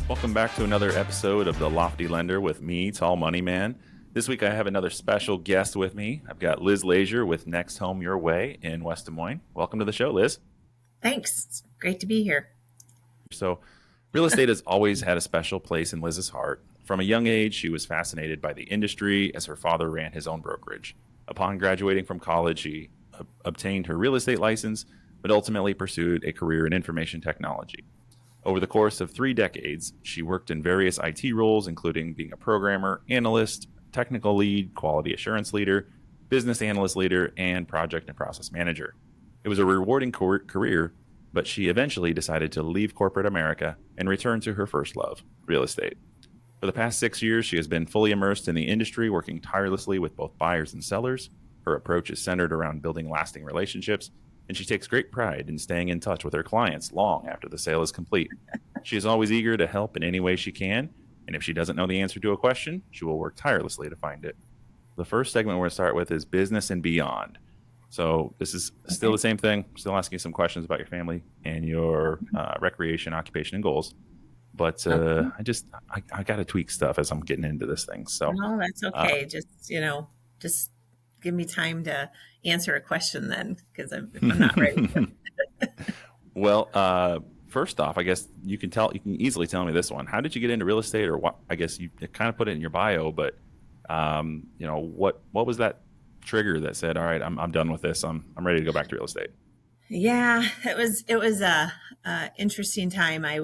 Welcome back to another episode of The Lofty Lender with me, Tall Money Man. This week I have another special guest with me. I've got Liz Lashier with Next Home Your Way in West Des Moines. Welcome to the show, Liz. Thanks. It's great to be here. So, real estate has always had a special place in Liz's heart. From a young age, she was fascinated by the industry as her father ran his own brokerage. Upon graduating from college, she obtained her real estate license, but ultimately pursued a career in information technology. Over the course of 3 decades, she worked in various IT roles, including being a programmer, analyst, technical lead, quality assurance leader, business analyst leader, and project and process manager. It was a rewarding career, but she eventually decided to leave corporate America and return to her first love, real estate. For the past 6 years, she has been fully immersed in the industry, working tirelessly with both buyers and sellers. Her approach is centered around building lasting relationships, and she takes great pride in staying in touch with her clients long after the sale is complete. She is always eager to help in any way she can, and if she doesn't know the answer to a question, she will work tirelessly to find it. The first segment we're going to start with is business and beyond. So this is still the same thing. Still asking you some questions about your family and your recreation, occupation, and goals. But I got to tweak stuff as I'm getting into this thing. So no, that's okay. Just give me time to answer a question then, because I'm not ready. Well, first off, I guess you can easily tell me this one. How did you get into real estate, or what? I guess you kind of put it in your bio, but what was that trigger that said, all right, I'm done with this. I'm ready to go back to real estate? Yeah, it was a interesting time. I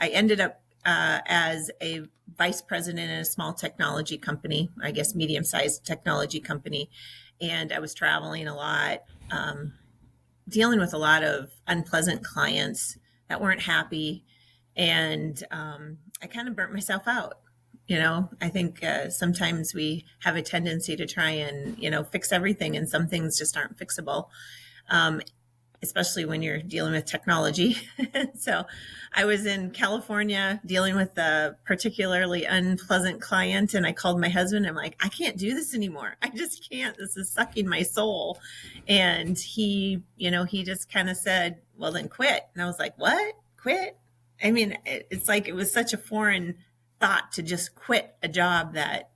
ended up as a vice president in a small technology company, I guess medium-sized technology company, and I was traveling a lot, dealing with a lot of unpleasant clients that weren't happy, and I kind of burnt myself out. I think sometimes we have a tendency to try and fix everything, and some things just aren't fixable. Especially when you're dealing with technology. So I was in California dealing with a particularly unpleasant client, and I called my husband. I'm like, I can't do this anymore. I just can't. This is sucking my soul. And he just kind of said, well, then quit. And I was like, what? Quit? I mean, it's like it was such a foreign thought to just quit a job that,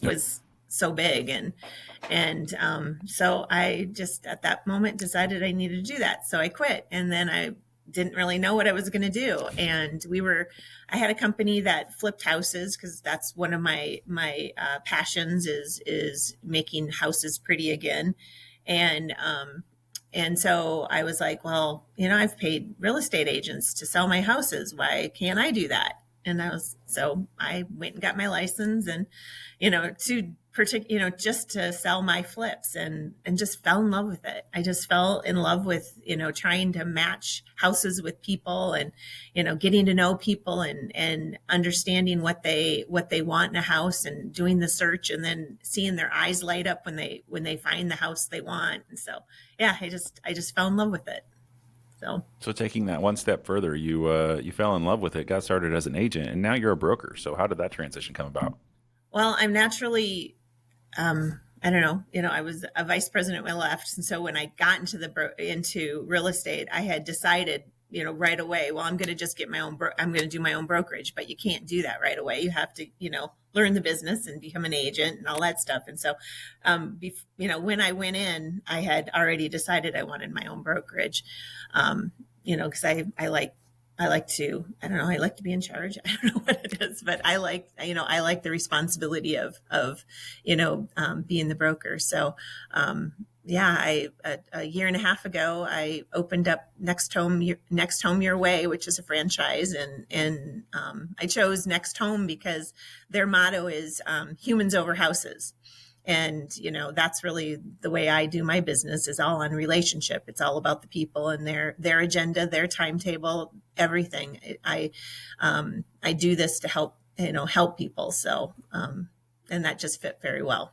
was so big. And so I just at that moment decided I needed to do that. So I quit, and then I didn't really know what I was going to do. And I had a company that flipped houses, because that's one of my passions is making houses pretty again. And so I was like, well, I've paid real estate agents to sell my houses. Why can't I do that? And so I went and got my license, and, just to sell my flips, and just fell in love with it. I just fell in love with, trying to match houses with people, and, getting to know people, and understanding what they want in a house, and doing the search, and then seeing their eyes light up when they find the house they want. And so, yeah, I just fell in love with it. So taking that one step further, you fell in love with it, got started as an agent, and now you're a broker. So how did that transition come about? Well, I'm naturally, I don't know, I was a vice president when I left. And so when I got into real estate, I had decided, right away, well, I'm going to just get I'm going to do my own brokerage, but you can't do that right away. You have to, learn the business and become an agent and all that stuff. And so, when I went in, I had already decided I wanted my own brokerage, because I like to, I don't know, I like to be in charge. I don't know what it is, but I like the responsibility of being the broker. So, a year and a half ago, I opened up Next Home Your Way, which is a franchise. And I chose Next Home because their motto is humans over houses. And, that's really the way I do my business, is all on relationship. It's all about the people and their agenda, their timetable, everything. I do this to help people. So, and that just fit very well.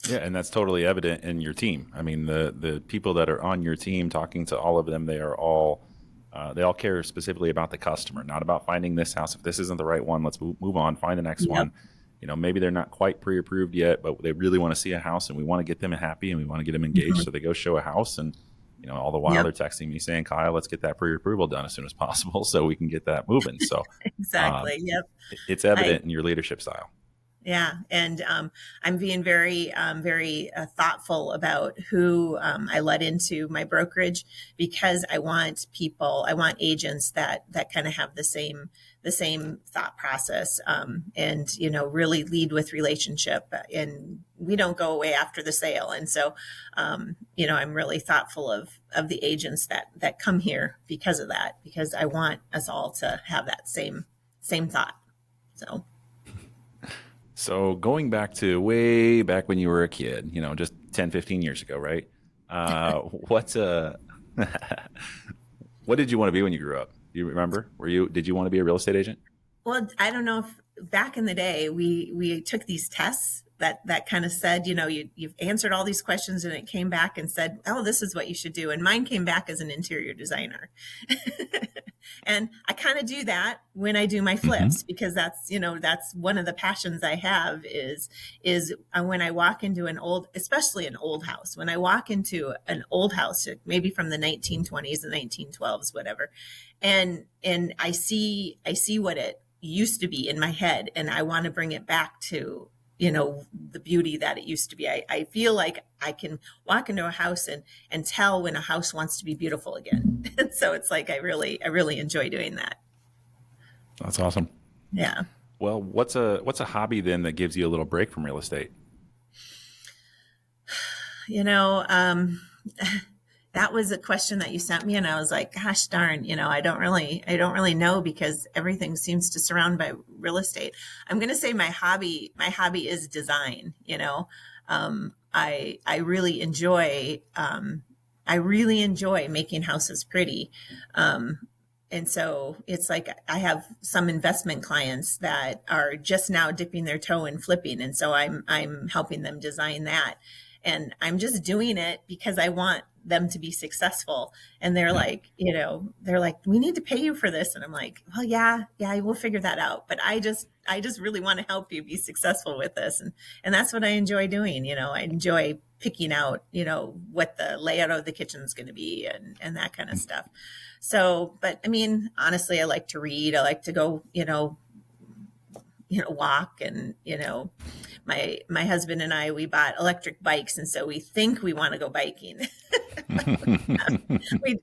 Yeah, and that's totally evident in your team. I mean, the people that are on your team, talking to all of them, they all care specifically about the customer, not about finding this house. If this isn't the right one, let's move on, find the next one. Maybe they're not quite pre-approved yet, but they really want to see a house, and we want to get them happy, and we want to get them engaged. So they go show a house, and All the while Yep. they're texting me saying, Kyle, let's get that pre-approval done as soon as possible so we can get that moving. So Exactly. Yep. it's I evident in your leadership style. Yeah, and I'm being very, very thoughtful about who I let into my brokerage, because I want agents that kind of have the same thought process, and really lead with relationship, and we don't go away after the sale. And so, I'm really thoughtful of the agents that come here because of that, because I want us all to have that same thought. So going back to way back when you were a kid, just 10, 15 years ago, right? What what did you want to be when you grew up? Do you remember? Did you want to be a real estate agent? Well, I don't know if back in the day we took these tests that kind of said, you've answered all these questions, and it came back and said, oh, this is what you should do. And mine came back as an interior designer. And I kind of do that when I do my flips, because that's one of the passions I have is when I walk into especially an old house, when I walk into an old house, maybe from the 1920s and 1912s, whatever. And I see what it used to be in my head, and I want to bring it back to the beauty that it used to be. I feel like I can walk into a house and tell when a house wants to be beautiful again. And so it's like I really enjoy doing that. That's awesome. Yeah. Well, what's a hobby then that gives you a little break from real estate? That was a question that you sent me, and I was like, gosh darn, I don't really know, because everything seems to surround by real estate. I'm going to say my hobby is design. I really enjoy making houses pretty. And so it's like I have some investment clients that are just now dipping their toe in flipping. And so I'm helping them design that. And I'm just doing it because I want them to be successful. And they're like, we need to pay you for this. And I'm like, well, yeah, we'll figure that out. But I just really want to help you be successful with this. And that's what I enjoy doing. I enjoy picking out, what the layout of the kitchen is going to be and that kind of stuff. So, but I mean, honestly, I like to read. I like to go, walk, and, my husband and I, we bought electric bikes. And so we think we want to go biking.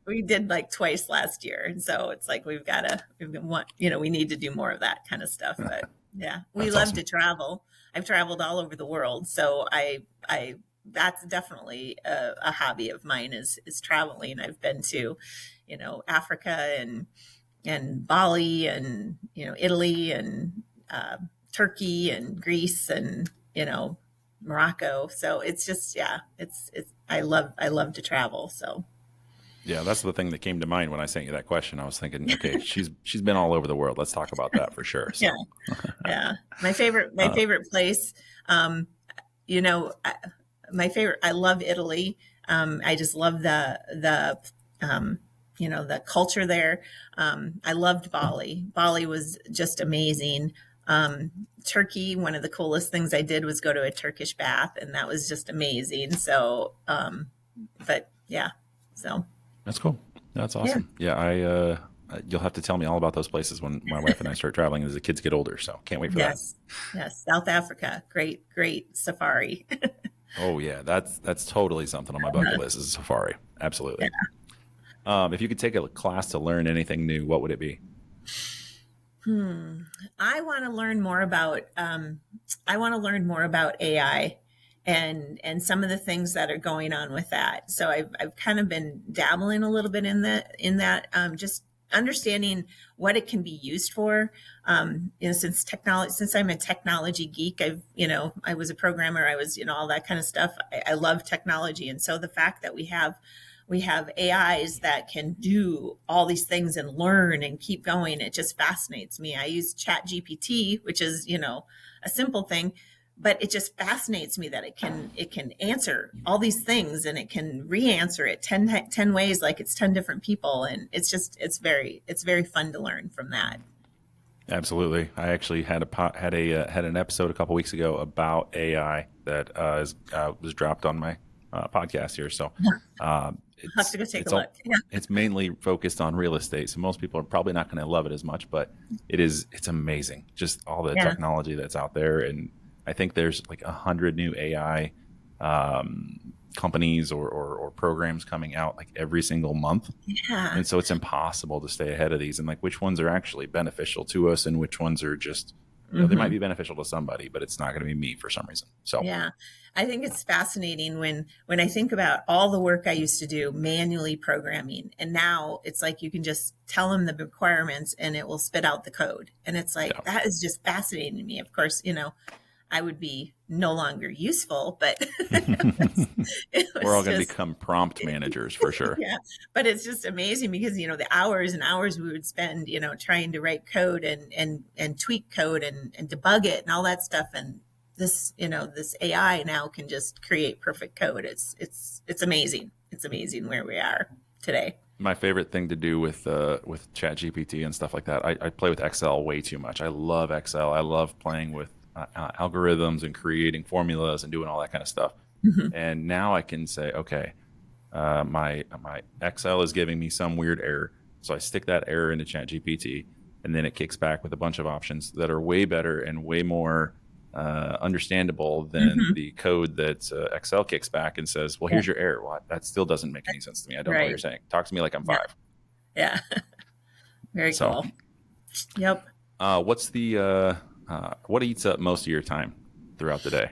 we did like twice last year. And so it's like, we need to do more of that kind of stuff. But yeah, we love to travel. I've traveled all over the world. So that's definitely a hobby of mine is traveling. I've been to, Africa and Bali and, Italy and, Turkey and Greece and, Morocco. So it's just, I love to travel. So. Yeah, that's the thing that came to mind when I sent you that question. I was thinking, okay, she's been all over the world. Let's talk about that for sure. So. Yeah. My favorite place, my favorite, I love Italy. I just love the culture there. I loved Bali. Bali was just amazing. Turkey, one of the coolest things I did was go to a Turkish bath, and that was just amazing. So, but yeah, so. That's cool. That's awesome. Yeah, you'll have to tell me all about those places when my wife and I start traveling as the kids get older. So can't wait for that. Yes. South Africa. Great safari. Oh yeah. That's totally something on my bucket list is a safari. Absolutely. Yeah. If you could take a class to learn anything new, what would it be? I want to learn more about AI and some of the things that are going on with that. So I've kind of been dabbling a little bit in that, just understanding what it can be used for. Since I'm a technology geek, I was a programmer, I was, all that kind of stuff. I love technology. And so the fact that we have AIs that can do all these things and learn and keep going, it just fascinates me. I use Chat GPT, which is, a simple thing, but it just fascinates me that it can answer all these things, and it can re-answer it 10 ways, like it's 10 different people. And it's very fun to learn from that. Absolutely. I actually had an episode a couple weeks ago about AI that was dropped on my podcast here. So I'll have to go take a look. it's mainly focused on real estate. So most people are probably not going to love it as much, but it's amazing. Just all the technology that's out there. And I think there's like 100 new AI companies or programs coming out like every single month. Yeah. And so it's impossible to stay ahead of these and like which ones are actually beneficial to us and which ones are just, you know, they might be beneficial to somebody, but it's not going to be me for some reason. So yeah, I think it's fascinating when I think about all the work I used to do manually programming, and now it's like you can just tell them the requirements and it will spit out the code. And it's like, that is just fascinating to me. Of course, you know, I would be no longer useful, but we're all going to become prompt managers for sure. Yeah. But it's just amazing because, you know, the hours and hours we would spend, you know, trying to write code and tweak code and debug it and all that stuff. And this, you know, this AI now can just create perfect code. It's amazing. It's amazing where we are today. My favorite thing to do with ChatGPT and stuff like that, I play with Excel way too much. I love Excel. I love playing with algorithms and creating formulas and doing all that kind of stuff. And now I can say, okay, my Excel is giving me some weird error. So I stick that error into ChatGPT and then it kicks back with a bunch of options that are way better and way more understandable than the code that Excel kicks back and says, well, here's your error. Well, that still doesn't make any sense to me. I don't know what you're saying. Talk to me like I'm 5. Yeah. Very cool. Yep. What's the what eats up most of your time throughout the day?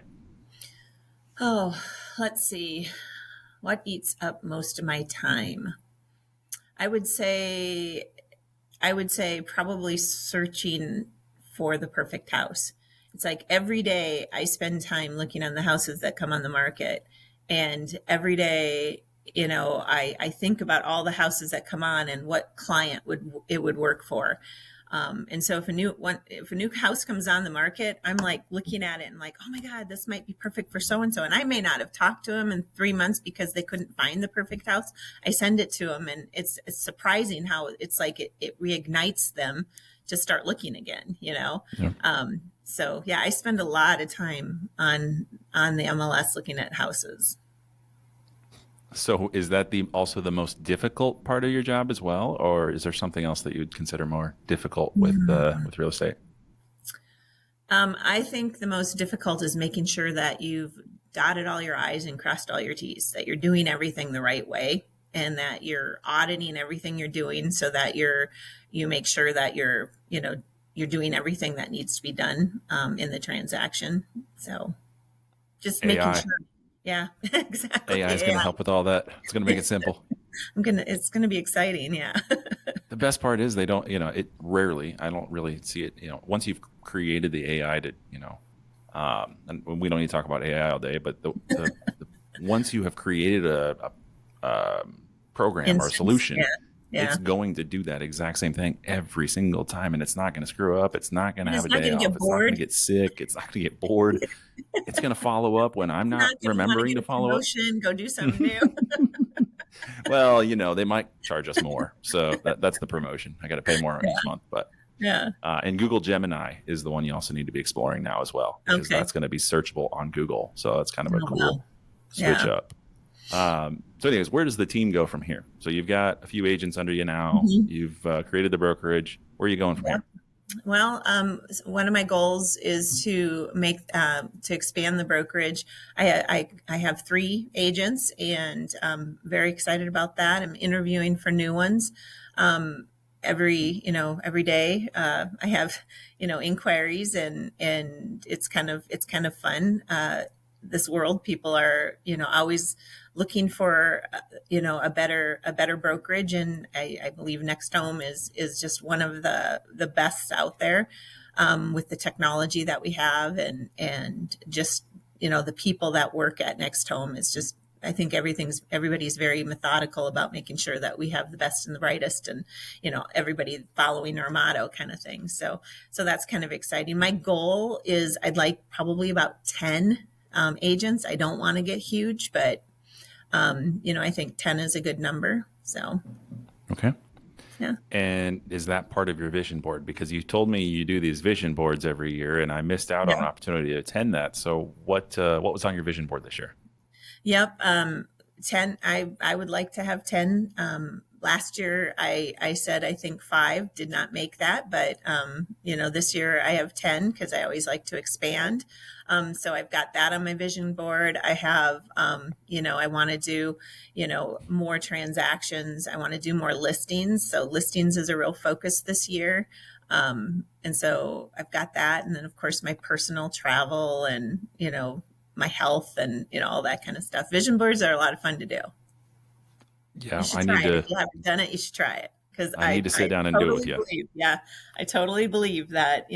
Oh, let's see. What eats up most of my time? I would say probably searching for the perfect house. It's like every day I spend time looking on the houses that come on the market. And every day, you know, I think about all the houses that come on and what client it would work for. And so if a new house comes on the market, I'm like looking at it and like, oh my God, this might be perfect for so-and-so. And I may not have talked to them in 3 months because they couldn't find the perfect house. I send it to them and it's surprising how it's like it reignites them to start looking again, you know? Yeah. So yeah, I spend a lot of time on the MLS looking at houses. So is that also the most difficult part of your job as well? Or is there something else that you would consider more difficult with real estate? I think the most difficult is making sure that you've dotted all your I's and crossed all your T's, that you're doing everything the right way and that you're auditing everything you're doing so that you make sure that you're doing everything that needs to be done in the transaction. So just AI. making sure. Yeah, exactly. AI is going to help with all that. It's going to make it simple. It's going to be exciting. Yeah. The best part is they don't, I don't really see it, once you've created the AI to, and we don't need to talk about AI all day, but once you have created a program or a solution, it's going to do that exact same thing every single time. And it's not going to screw up. It's not going to have a day off. It's not going to get sick. It's not going to get bored. It's going to follow up when I'm not remembering to follow up. Go do something new. Well, they might charge us more. So that's the promotion. I got to pay more each month. But and Google Gemini is the one you also need to be exploring now as well. Because that's going to be searchable on Google. So that's kind of a cool switch up. So anyways, where does the team go from here? So you've got a few agents under you now. You've created the brokerage. Where are you going from here? Well, one of my goals is to expand the brokerage. I have 3 agents and I'm very excited about that. I'm interviewing for new ones. Every day, I have, inquiries and it's kind of fun. This world, people are, always looking for, a better brokerage. And I believe Next Home is just one of the best out there, with the technology that we have and just, the people that work at Next Home is just, I think everybody's very methodical about making sure that we have the best and the brightest and, everybody following our motto kind of thing. So that's kind of exciting. My goal is I'd like probably about 10 agents. I don't want to get huge, but I think 10 is a good number. So. Okay. Yeah. And is that part of your vision board? Because you told me you do these vision boards every year and I missed out on an opportunity to attend that. So what was on your vision board this year? Yep. 10, I would like to have 10. Last year I said, I think 5 did not make that, but, this year I have 10 because I always like to expand. So I've got that on my vision board. I have, I want to do, more transactions. I want to do more listings. So listings is a real focus this year. And so I've got that. And then of course my personal travel and, my health and, all that kind of stuff. Vision boards are a lot of fun to do. Yeah, You should I try need it. to. If you haven't done it, you should try it. Because I need to sit down and do it with you. I totally believe that,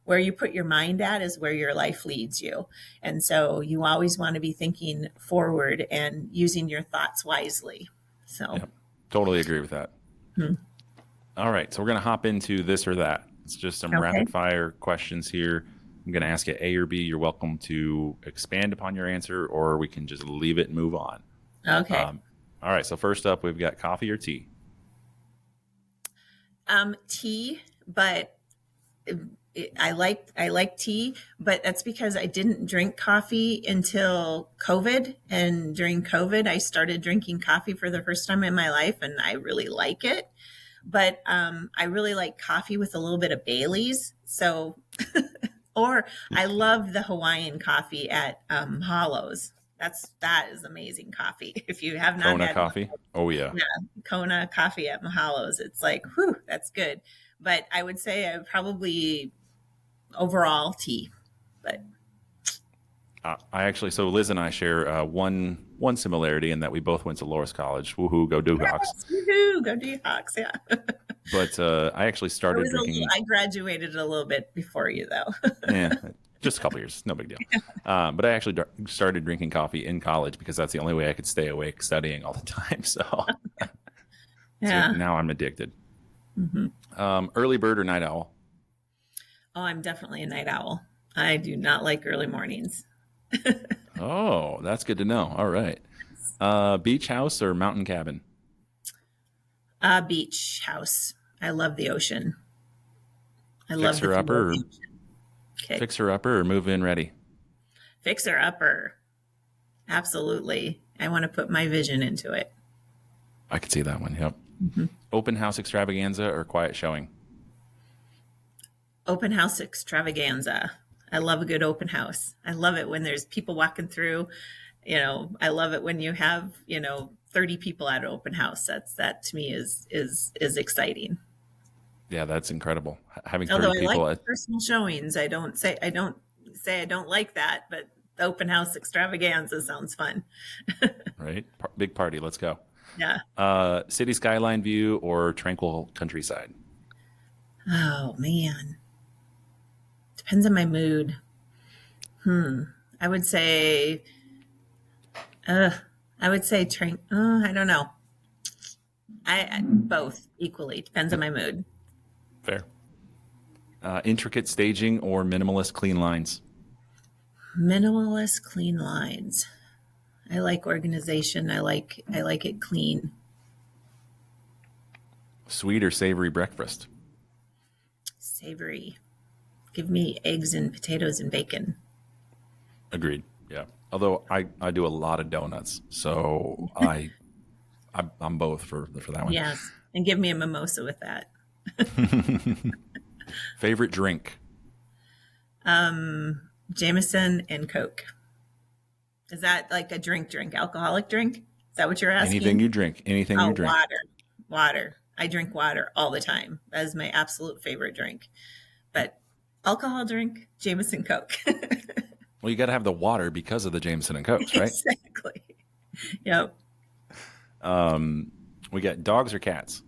where you put your mind at is where your life leads you. And so you always want to be thinking forward and using your thoughts wisely. So, Yeah, totally agree with that. All right, so we're going to hop into this or that. It's just some Okay. rapid fire questions here. I'm going to ask you A or B. You're welcome to expand upon your answer, or we can just leave it and move on. Okay. All right, so first up, we've got coffee or tea? Tea, but I like tea, but that's because I didn't drink coffee until COVID. And during COVID, I started drinking coffee for the first time in my life, and I really like it. But I really like coffee with a little bit of Bailey's. So, or I love the Hawaiian coffee at Hollow's. That is amazing coffee. If you have not Kona had coffee? Oh, yeah. Kona coffee at Mahalo's, it's like, whew, that's good. But I would say I would probably overall tea. But So Liz and I share one similarity in that we both went to Loras College. Woohoo, go Doohawks. woohoo, go Doohawks, yeah. But I actually started drinking. I graduated a little bit before you, though. Yeah, just a couple years, no big deal. But I actually started drinking coffee in college because that's the only way I could stay awake studying all the time. So, Yeah. So now I'm addicted. Early bird or night owl? Oh, I'm definitely a night owl. I do not like early mornings. Oh, that's good to know. All right. Beach house or mountain cabin? Beach house. I love the ocean. I love the Fixer upper, ocean. Okay. fixer upper, or move in ready? Fixer upper. Absolutely. I want to put my vision into it. I could see that one. Yep. Open house extravaganza or quiet showing? Open house extravaganza. I love a good open house. I love it when there's people walking through. I love it when you have 30 people at an open house. That to me is exciting. Yeah, that's incredible. Having 30 Although I people like personal showings, I don't say I don't like that, but the open house extravaganza sounds fun. right? Big party. Let's go. Yeah. City skyline view or tranquil countryside? Oh man. Depends on my mood. I would say I don't know. I both equally. Depends on my mood. Fair. Intricate staging or minimalist clean lines? Minimalist clean lines. I like organization. I like it clean. Sweet or savory breakfast? Savory. Give me eggs and potatoes and bacon. Agreed. Yeah. Although I do a lot of donuts, so I'm both for that one. Yes, and give me a mimosa with that. Favorite drink? Jameson and Coke. Is that like a drink, alcoholic drink? Is that what you're asking? Anything you drink. Anything you drink. Water. I drink water all the time. That is my absolute favorite drink. But alcohol drink, Jameson, Coke. Well, you got to have the water because of the Jameson and Cokes, right? Exactly. Yep. We got dogs or cats?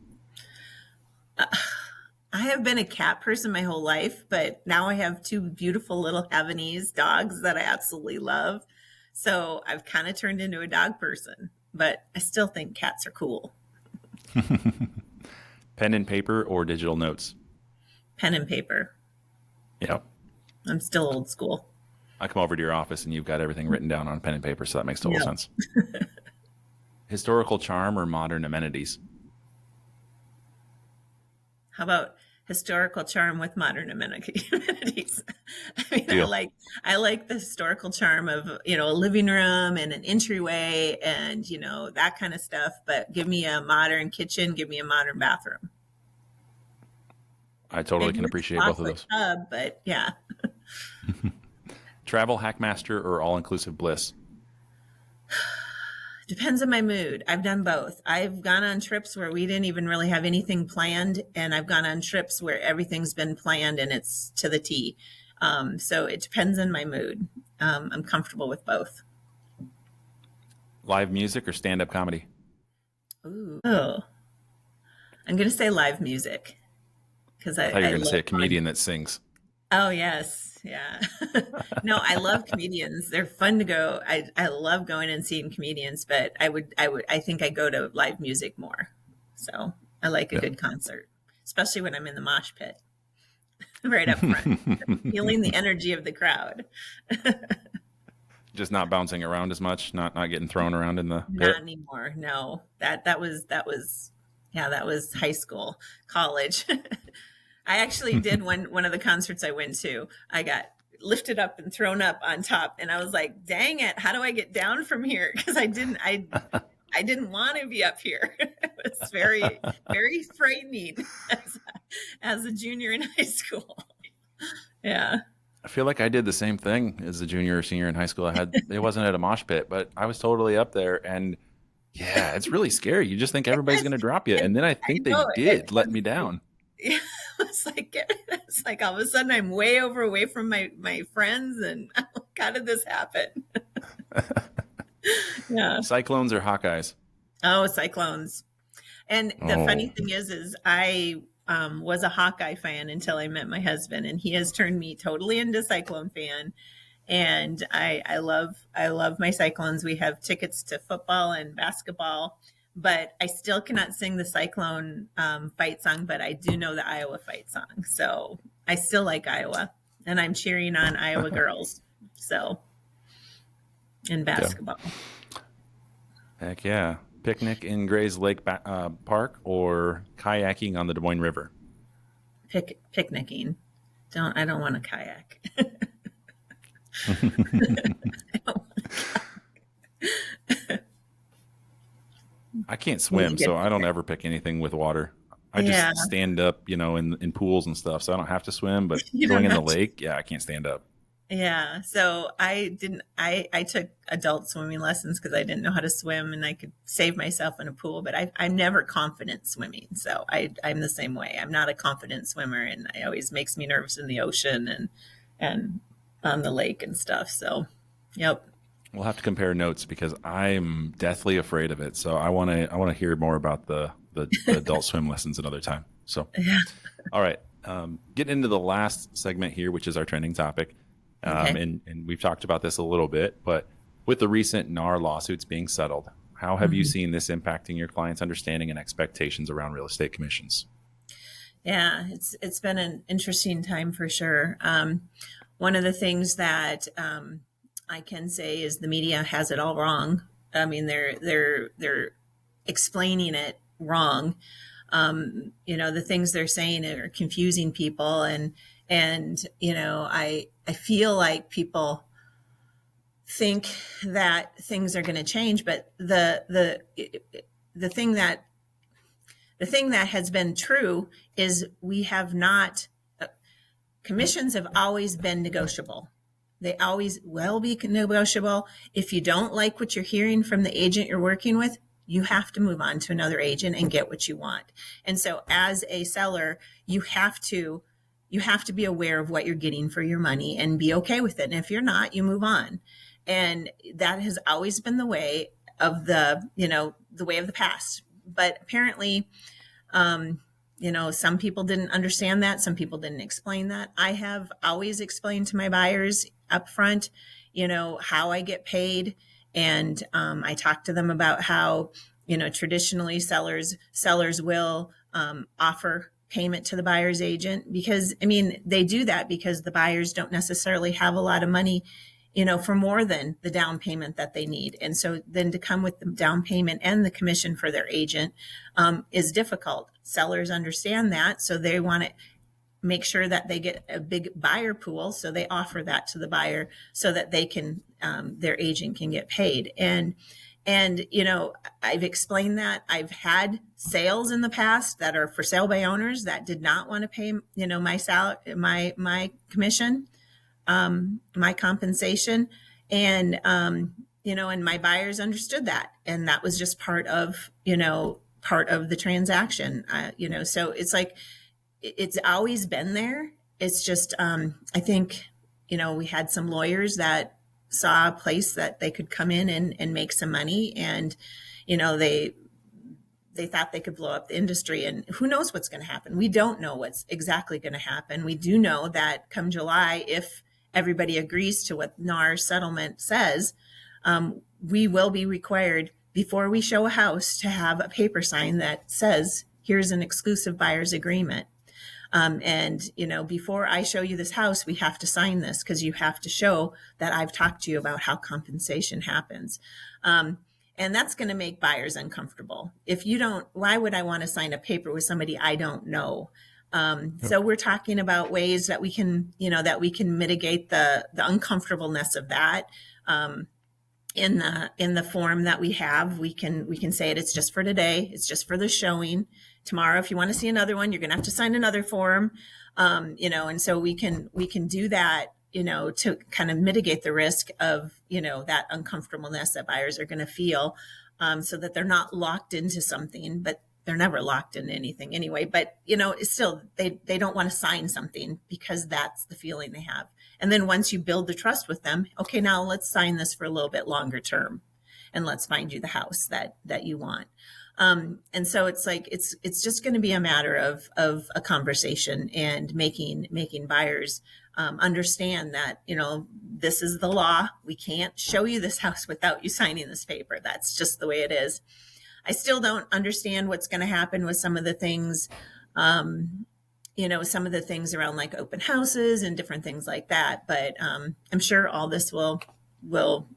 I have been a cat person my whole life, but now I have 2 beautiful little Havanese dogs that I absolutely love. So I've kind of turned into a dog person, but I still think cats are cool. Pen and paper or digital notes? Pen and paper. Yeah. I'm still old school. I come over to your office and you've got everything written down on pen and paper, so that makes total sense. Historical charm or modern amenities? How about historical charm with modern amenities. I mean, Deal. I like the historical charm of, a living room and an entryway and, that kind of stuff. But give me a modern kitchen, give me a modern bathroom. I totally Maybe can with a appreciate both of chocolate those. tub, but yeah. Travel hackmaster or all-inclusive bliss? Depends on my mood. I've done both. I've gone on trips where we didn't even really have anything planned, and I've gone on trips where everything's been planned and it's to the T. So it depends on my mood. I'm comfortable with both. Live music or stand-up comedy? Ooh. Oh, I'm going to say live music because I thought you were I going to love say a comedian that sings. Oh, yes. Yeah. No, I love comedians. They're fun to go. I love going and seeing comedians, but I think I go to live music more. So I like a good concert, especially when I'm in the mosh pit right up front, feeling the energy of the crowd. Just not bouncing around as much, not getting thrown around in the pit. Not anymore. No, that was, yeah, that was high school, college. I actually did one of the concerts I went to. I got lifted up and thrown up on top, and I was like, "Dang it! How do I get down from here?" Because I didn't want to be up here. It was very very frightening as a junior in high school. Yeah. I feel like I did the same thing as a junior or senior in high school. It wasn't at a mosh pit, but I was totally up there, and yeah, it's really scary. You just think everybody's going to drop you, and then I think they did let me down. Yeah, it's like all of a sudden I'm way away from my friends, and I'm like, how did this happen? Yeah. Cyclones or Hawkeyes? Oh, Cyclones. And the funny thing is I was a Hawkeye fan until I met my husband, and he has turned me totally into Cyclone fan. And I love my Cyclones. We have tickets to football and basketball, but I still cannot sing the Cyclone fight song, but I do know the Iowa fight song. So I still like Iowa, and I'm cheering on Iowa girls. So in basketball. Heck yeah. Picnic in Grays Lake Park or kayaking on the Des Moines River? Picnicking. I don't want to kayak. I can't swim, so I don't ever pick anything with water. I just stand up, in pools and stuff. So I don't have to swim, but going in the lake, I can't stand up. Yeah. So I took adult swimming lessons because I didn't know how to swim, and I could save myself in a pool, but I'm never confident swimming. So I'm the same way. I'm not a confident swimmer, and it always makes me nervous in the ocean and on the lake and stuff. So, yep. We'll have to compare notes because I'm deathly afraid of it. So I want to hear more about the adult swim lessons another time. So, all right. Getting into the last segment here, which is our trending topic. And we've talked about this a little bit, but with the recent NAR lawsuits being settled, how have you seen this impacting your clients' understanding and expectations around real estate commissions? Yeah, it's been an interesting time for sure. One of the things that I can say is the media has it all wrong. I mean, they're explaining it wrong. The things they're saying are confusing people, and I feel like people think that things are going to change, but the thing that has been true is we have not. Commissions have always been negotiable. They always will be negotiable. If you don't like what you're hearing from the agent you're working with, you have to move on to another agent and get what you want. And so as a seller, you have to be aware of what you're getting for your money and be okay with it. And if you're not, you move on. And that has always been the way of the way of the past. But apparently, some people didn't understand that. Some people didn't explain that. I have always explained to my buyers up front, how I get paid. And I talk to them about how, traditionally sellers will offer payment to the buyer's agent because, they do that because the buyers don't necessarily have a lot of money, for more than the down payment that they need. And so then to come with the down payment and the commission for their agent is difficult. Sellers understand that. So they want it. make sure that they get a big buyer pool. So they offer that to the buyer so that they can, their agent can get paid. And, you know, I've explained that. I've had sales in the past that are for sale by owners that did not want to pay, you know, my salary, my commission, my compensation. And, you know, and my buyers understood that. And that was just part of, you know, part of the transaction, you know, so it's like, it's always been there. It's just, I think, you know, we had some lawyers that saw a place that they could come in and make some money. And, you know, they thought they could blow up the industry, and who knows what's going to happen. We don't know what's exactly going to happen. We do know that come July, if everybody agrees to what NAR's settlement says, we will be required before we show a house to have a paper sign that says, here's an exclusive buyer's agreement. And, you know, before I show you this house, we have to sign this because you have to show that I've talked to you about how compensation happens. And that's going to make buyers uncomfortable. If you don't, why would I want to sign a paper with somebody I don't know? So we're talking about ways that we can, you know, that we can mitigate the uncomfortableness of that. In the form that we have, we can say it's just for today. It's just for the showing. Tomorrow, if you want to see another one, you're going to have to sign another form. You know, and so we can do that, you know, to kind of mitigate the risk of, you know, that uncomfortableness that buyers are going to feel, so that they're not locked into something, but they're never locked into anything anyway. But, you know, it's still, they don't want to sign something because that's the feeling they have. And then once you build the trust with them, okay, now let's sign this for a little bit longer term and let's find you the house that you want. And so it's like, it's just going to be a matter of a conversation and making buyers understand that, you know, this is the law. We can't show you this house without you signing this paper. That's just the way it is. I still don't understand what's going to happen with some of the things, you know, some of the things around like open houses and different things like that. But I'm sure all this will,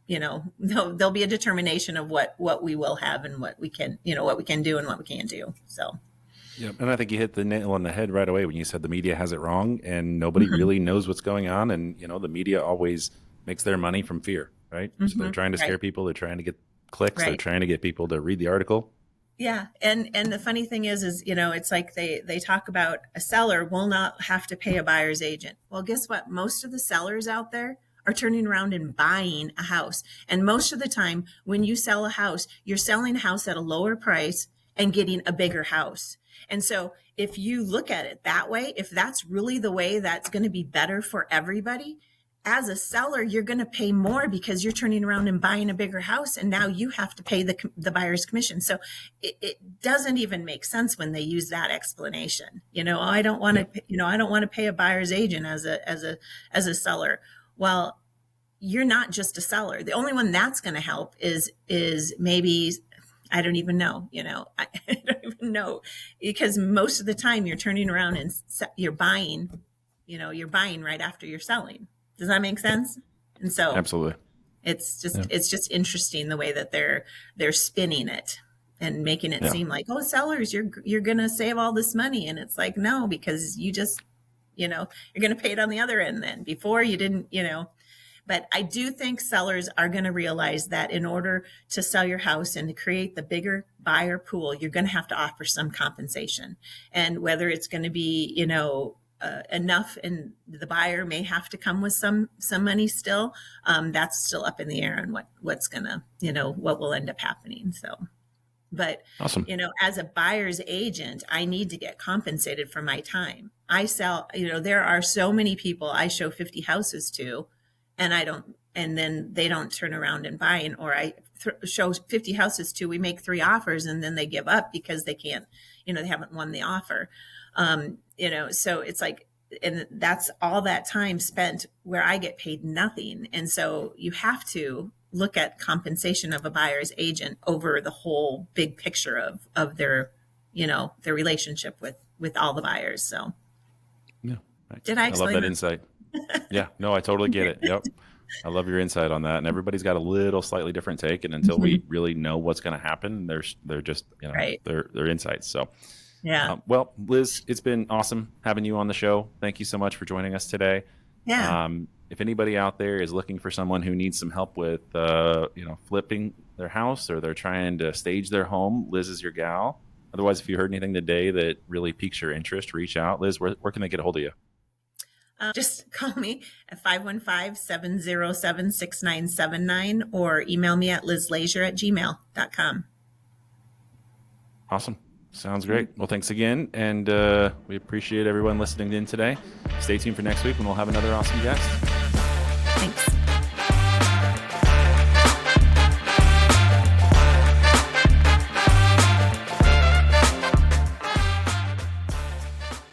you know, there'll be a determination of what we will have and what we can, you know, what we can do and what we can't do. So. Yeah, and I think you hit the nail on the head right away when you said the media has it wrong and nobody really knows what's going on. And, you know, the media always makes their money from fear, right? So they're trying to scare people. They're trying to get clicks. They're trying to get people to read the article. Yeah. And the funny thing is, you know, it's like they talk about a seller will not have to pay a buyer's agent. Well, guess what? Most of the sellers out there are turning around and buying a house. And most of the time when you sell a house, you're selling a house at a lower price and getting a bigger house. And so if you look at it that way, if that's really the way that's going to be better for everybody, as a seller, you're going to pay more because you're turning around and buying a bigger house. And now you have to pay the buyer's commission. So it doesn't even make sense when they use that explanation. You know, I don't want to, you know, I don't want to pay a buyer's agent as a seller. Well, you're not just a seller. The only one that's going to help is maybe, I don't even know, you know, I don't even know, because most of the time you're turning around and you're buying, you know, you're buying right after you're selling. Does that make sense? And so absolutely, it's just interesting the way that they're spinning it and making it seem like, oh, sellers, you're going to save all this money. And it's like, no, because you just, you know, you're going to pay it on the other end then. Before you didn't, you know. But I do think sellers are going to realize that in order to sell your house and to create the bigger buyer pool, you're going to have to offer some compensation. And whether it's going to be, you know, enough, and the buyer may have to come with some money still, that's still up in the air and what's going to, you know, what will end up happening. So, but, awesome. You know, as a buyer's agent, I need to get compensated for my time. I sell, you know, there are so many people I show 50 houses to, and then they don't turn around and buy, or I show 50 houses to, we make 3 offers and then they give up because they can't, you know, they haven't won the offer. You know, so it's like, and that's all that time spent where I get paid nothing. And so you have to look at compensation of a buyer's agent over the whole big picture of their, you know, their relationship with all the buyers. So yeah, did I explain love that insight? Yeah, no, I totally get it. Yep. I love your insight on that. And everybody's got a little slightly different take. And until we really know what's going to happen, they're just, you know, they're insights. So Yeah. Well, Liz, it's been awesome having you on the show. Thank you so much for joining us today. Yeah. If anybody out there is looking for someone who needs some help with, flipping their house, or they're trying to stage their home, Liz is your gal. Otherwise, if you heard anything today that really piques your interest, reach out. Liz, where can they get a hold of you? Just call me at 515-707-6979 or email me at lizlashier@gmail.com. Awesome. Sounds great. Well, thanks again. And we appreciate everyone listening in today. Stay tuned for next week when we'll have another awesome guest. Thanks.